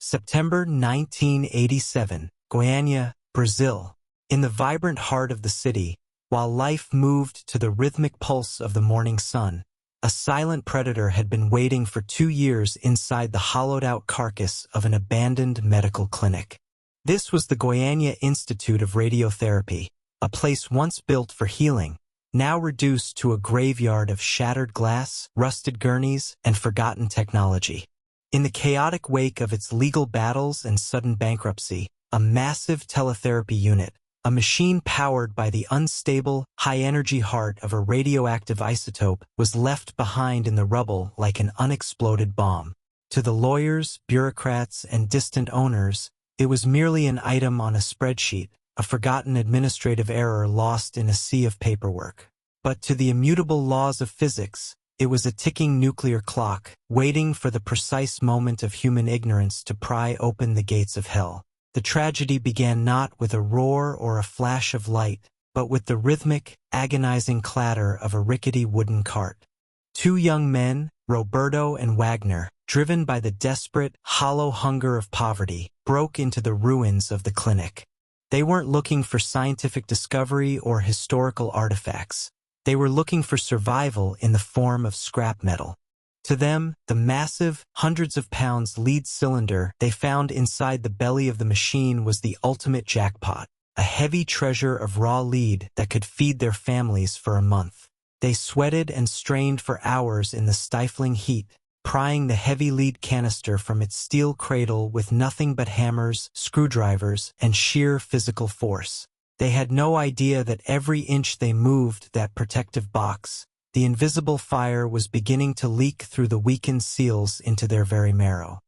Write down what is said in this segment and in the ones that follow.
September 1987, Goiânia, Brazil. In the vibrant heart of the city, while life moved to the rhythmic pulse of the morning sun, a silent predator had been waiting for 2 years inside the hollowed-out carcass of an abandoned medical clinic. This was the Goiânia Institute of Radiotherapy, a place once built for healing, now reduced to a graveyard of shattered glass, rusted gurneys, and forgotten technology. In the chaotic wake of its legal battles and sudden bankruptcy, a massive teletherapy unit, a machine powered by the unstable, high-energy heart of a radioactive isotope, was left behind in the rubble like an unexploded bomb. To the lawyers, bureaucrats, and distant owners, it was merely an item on a spreadsheet, a forgotten administrative error lost in a sea of paperwork. But to the immutable laws of physics, it was a ticking nuclear clock, waiting for the precise moment of human ignorance to pry open the gates of hell. The tragedy began not with a roar or a flash of light, but with the rhythmic, agonizing clatter of a rickety wooden cart. 2 young men, Roberto and Wagner, driven by the desperate, hollow hunger of poverty, broke into the ruins of the clinic. They weren't looking for scientific discovery or historical artifacts. They were looking for survival in the form of scrap metal. To them, the massive, hundreds of pounds lead cylinder they found inside the belly of the machine was the ultimate jackpot, a heavy treasure of raw lead that could feed their families for a month. They sweated and strained for hours in the stifling heat, prying the heavy lead canister from its steel cradle with nothing but hammers, screwdrivers, and sheer physical force. They had no idea that every inch they moved that protective box, the invisible fire was beginning to leak through the weakened seals into their very marrow.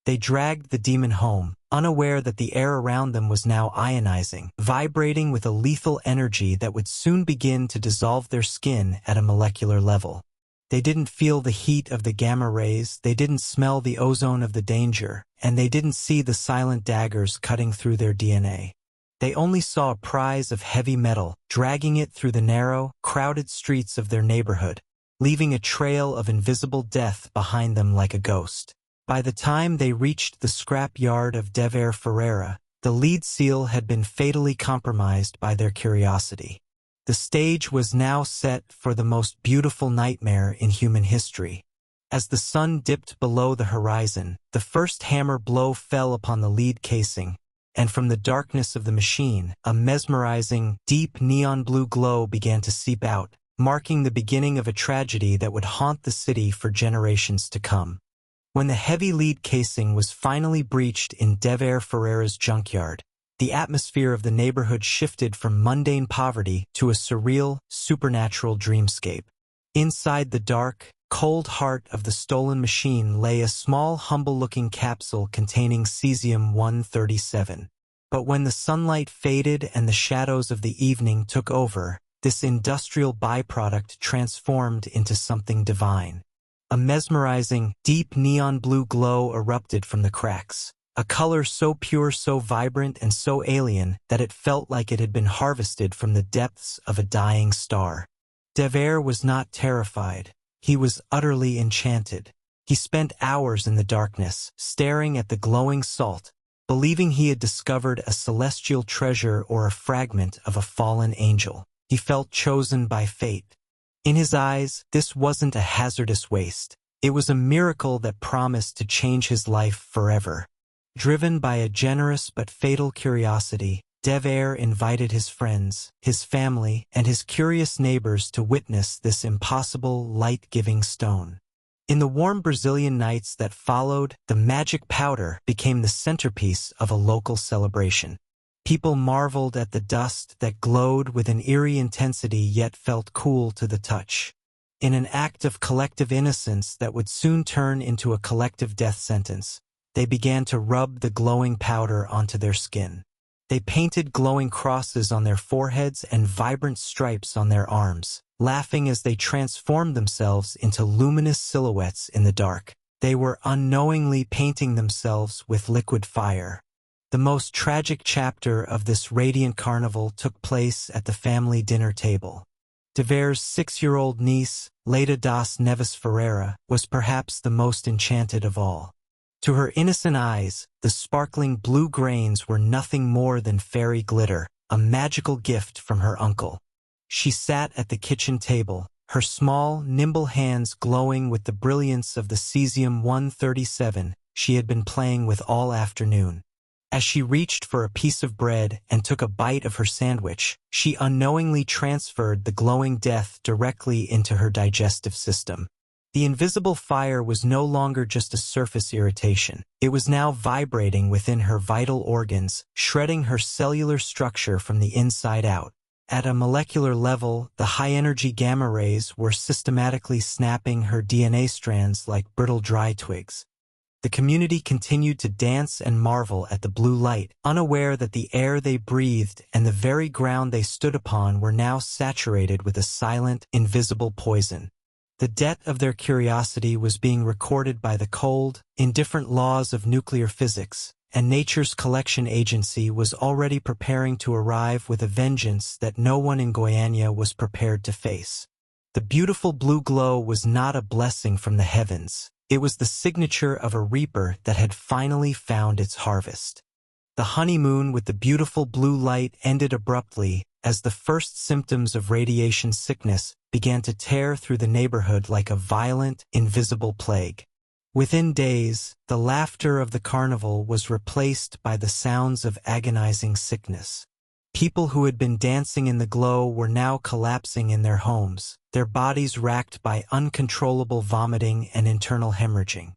They dragged the demon home, unaware that the air around them was now ionizing, vibrating with a lethal energy that would soon begin to dissolve their skin at a molecular level. They didn't feel the heat of the gamma rays, they didn't smell the ozone of the danger, and they didn't see the silent daggers cutting through their DNA. They only saw a prize of heavy metal, dragging it through the narrow, crowded streets of their neighborhood, leaving a trail of invisible death behind them like a ghost. By the time they reached the scrap yard of Dever Ferreira, the lead seal had been fatally compromised by their curiosity. The stage was now set for the most beautiful nightmare in human history. As the sun dipped below the horizon, the first hammer blow fell upon the lead casing, and from the darkness of the machine, a mesmerizing, deep neon blue glow began to seep out, marking the beginning of a tragedy that would haunt the city for generations to come. When the heavy lead casing was finally breached in Dever Ferreira's junkyard, the atmosphere of the neighborhood shifted from mundane poverty to a surreal, supernatural dreamscape. Inside the dark, cold heart of the stolen machine lay a small, humble-looking capsule containing cesium-137. But when the sunlight faded and the shadows of the evening took over, this industrial byproduct transformed into something divine. A mesmerizing, deep neon blue glow erupted from the cracks, a color so pure, so vibrant, and so alien that it felt like it had been harvested from the depths of a dying star. Dever was not terrified. He was utterly enchanted. He spent hours in the darkness, staring at the glowing salt, believing he had discovered a celestial treasure or a fragment of a fallen angel. He felt chosen by fate. In his eyes, this wasn't a hazardous waste. It was a miracle that promised to change his life forever. Driven by a generous but fatal curiosity, Dever invited his friends, his family, and his curious neighbors to witness this impossible, light-giving stone. In the warm Brazilian nights that followed, the magic powder became the centerpiece of a local celebration. People marveled at the dust that glowed with an eerie intensity yet felt cool to the touch. In an act of collective innocence that would soon turn into a collective death sentence, they began to rub the glowing powder onto their skin. They painted glowing crosses on their foreheads and vibrant stripes on their arms, laughing as they transformed themselves into luminous silhouettes in the dark. They were unknowingly painting themselves with liquid fire. The most tragic chapter of this radiant carnival took place at the family dinner table. Dever's 6-year-old niece, Leda das Neves Ferreira, was perhaps the most enchanted of all. To her innocent eyes, the sparkling blue grains were nothing more than fairy glitter, a magical gift from her uncle. She sat at the kitchen table, her small, nimble hands glowing with the brilliance of the cesium-137 she had been playing with all afternoon. As she reached for a piece of bread and took a bite of her sandwich, she unknowingly transferred the glowing death directly into her digestive system. The invisible fire was no longer just a surface irritation. It was now vibrating within her vital organs, shredding her cellular structure from the inside out. At a molecular level, the high-energy gamma rays were systematically snapping her DNA strands like brittle dry twigs. The community continued to dance and marvel at the blue light, unaware that the air they breathed and the very ground they stood upon were now saturated with a silent, invisible poison. The debt of their curiosity was being recorded by the cold, indifferent laws of nuclear physics, and nature's collection agency was already preparing to arrive with a vengeance that no one in Goiânia was prepared to face. The beautiful blue glow was not a blessing from the heavens. It was the signature of a reaper that had finally found its harvest. The honeymoon with the beautiful blue light ended abruptly as the first symptoms of radiation sickness began to tear through the neighborhood like a violent, invisible plague. Within days, the laughter of the carnival was replaced by the sounds of agonizing sickness. People who had been dancing in the glow were now collapsing in their homes, their bodies racked by uncontrollable vomiting and internal hemorrhaging.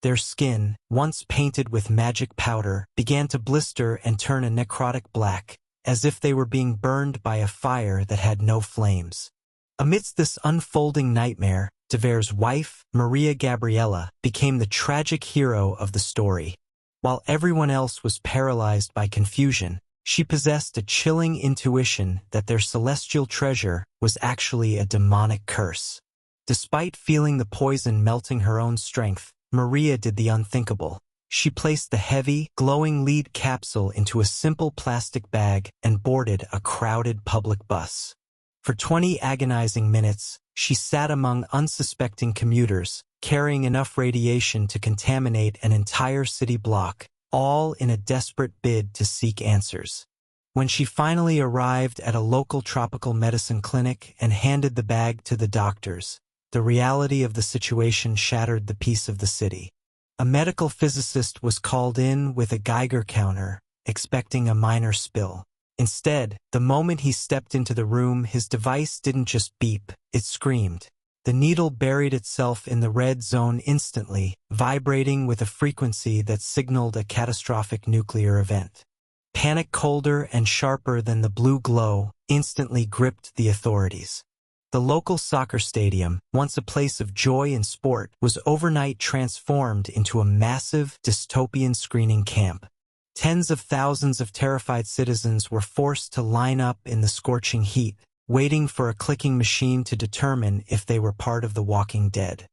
Their skin, once painted with magic powder, began to blister and turn a necrotic black, as if they were being burned by a fire that had no flames. Amidst this unfolding nightmare, De Vere's wife, Maria Gabriella, became the tragic hero of the story. While everyone else was paralyzed by confusion, she possessed a chilling intuition that their celestial treasure was actually a demonic curse. Despite feeling the poison melting her own strength, Maria did the unthinkable. She placed the heavy, glowing lead capsule into a simple plastic bag and boarded a crowded public bus. For 20 agonizing minutes, she sat among unsuspecting commuters, carrying enough radiation to contaminate an entire city block, all in a desperate bid to seek answers. When she finally arrived at a local tropical medicine clinic and handed the bag to the doctors, the reality of the situation shattered the peace of the city. A medical physicist was called in with a Geiger counter, expecting a minor spill. Instead, the moment he stepped into the room, his device didn't just beep, it screamed. The needle buried itself in the red zone instantly, vibrating with a frequency that signaled a catastrophic nuclear event. Panic, colder and sharper than the blue glow, instantly gripped the authorities. The local soccer stadium, once a place of joy and sport, was overnight transformed into a massive, dystopian screening camp. Tens of thousands of terrified citizens were forced to line up in the scorching heat, waiting for a clicking machine to determine if they were part of the Walking Dead.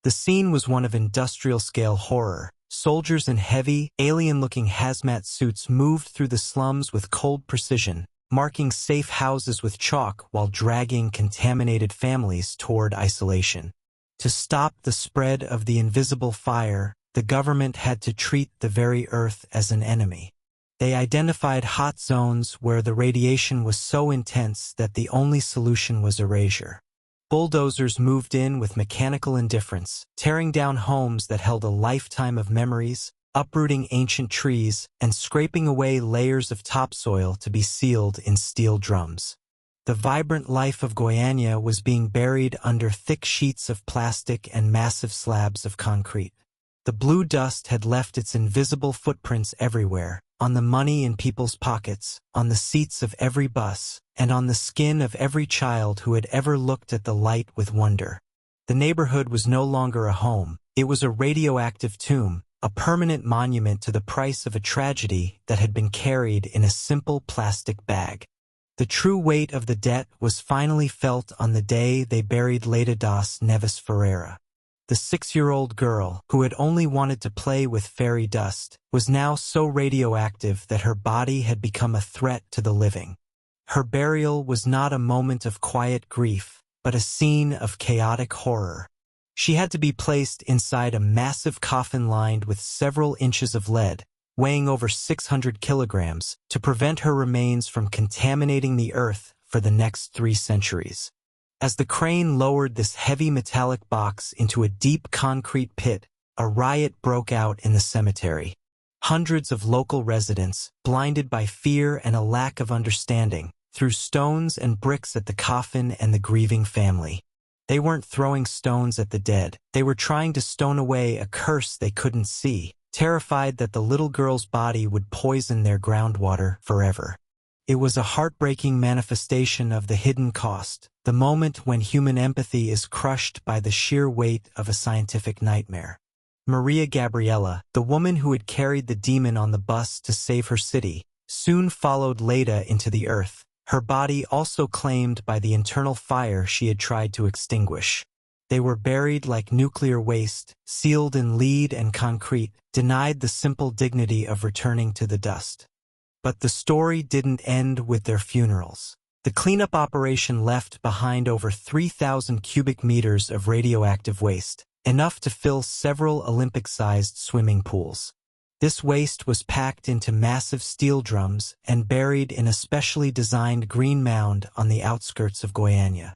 The scene was one of industrial-scale horror. Soldiers in heavy, alien-looking hazmat suits moved through the slums with cold precision, marking safe houses with chalk while dragging contaminated families toward isolation. To stop the spread of the invisible fire, the government had to treat the very earth as an enemy. They identified hot zones where the radiation was so intense that the only solution was erasure. Bulldozers moved in with mechanical indifference, tearing down homes that held a lifetime of memories, uprooting ancient trees, and scraping away layers of topsoil to be sealed in steel drums. The vibrant life of Goiânia was being buried under thick sheets of plastic and massive slabs of concrete. The blue dust had left its invisible footprints everywhere, on the money in people's pockets, on the seats of every bus, and on the skin of every child who had ever looked at the light with wonder. The neighborhood was no longer a home, it was a radioactive tomb, a permanent monument to the price of a tragedy that had been carried in a simple plastic bag. The true weight of the debt was finally felt on the day they buried Leda das Neves Ferreira. The 6-year-old girl, who had only wanted to play with fairy dust, was now so radioactive that her body had become a threat to the living. Her burial was not a moment of quiet grief, but a scene of chaotic horror. She had to be placed inside a massive coffin lined with several inches of lead, weighing over 600 kilograms, to prevent her remains from contaminating the earth for the next 3 centuries. As the crane lowered this heavy metallic box into a deep concrete pit, a riot broke out in the cemetery. Hundreds of local residents, blinded by fear and a lack of understanding, threw stones and bricks at the coffin and the grieving family. They weren't throwing stones at the dead. They were trying to stone away a curse they couldn't see, terrified that the little girl's body would poison their groundwater forever. It was a heartbreaking manifestation of the hidden cost, the moment when human empathy is crushed by the sheer weight of a scientific nightmare. Maria Gabriella, the woman who had carried the demon on the bus to save her city, soon followed Leda into the earth, her body also claimed by the internal fire she had tried to extinguish. They were buried like nuclear waste, sealed in lead and concrete, denied the simple dignity of returning to the dust. But the story didn't end with their funerals. The cleanup operation left behind over 3,000 cubic meters of radioactive waste, enough to fill several Olympic-sized swimming pools. This waste was packed into massive steel drums and buried in a specially designed green mound on the outskirts of Goiânia.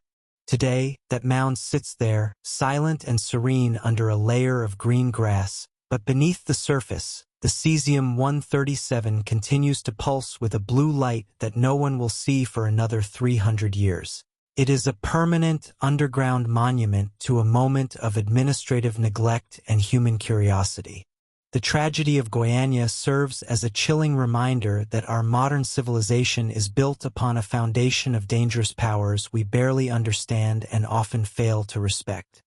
Today, that mound sits there, silent and serene under a layer of green grass, but beneath the surface, the cesium-137 continues to pulse with a blue light that no one will see for another 300 years. It is a permanent underground monument to a moment of administrative neglect and human curiosity. The tragedy of Goiânia serves as a chilling reminder that our modern civilization is built upon a foundation of dangerous powers we barely understand and often fail to respect.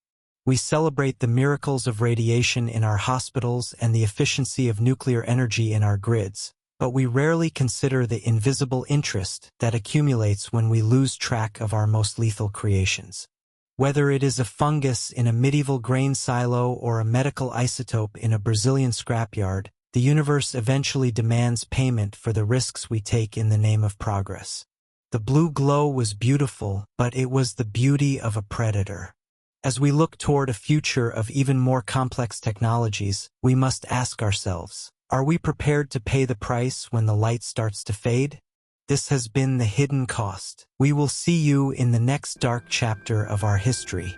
We celebrate the miracles of radiation in our hospitals and the efficiency of nuclear energy in our grids, but we rarely consider the invisible interest that accumulates when we lose track of our most lethal creations. Whether it is a fungus in a medieval grain silo or a medical isotope in a Brazilian scrapyard, the universe eventually demands payment for the risks we take in the name of progress. The blue glow was beautiful, but it was the beauty of a predator. As we look toward a future of even more complex technologies, we must ask ourselves, are we prepared to pay the price when the light starts to fade? This has been The Hidden Cost. We will see you in the next dark chapter of our history.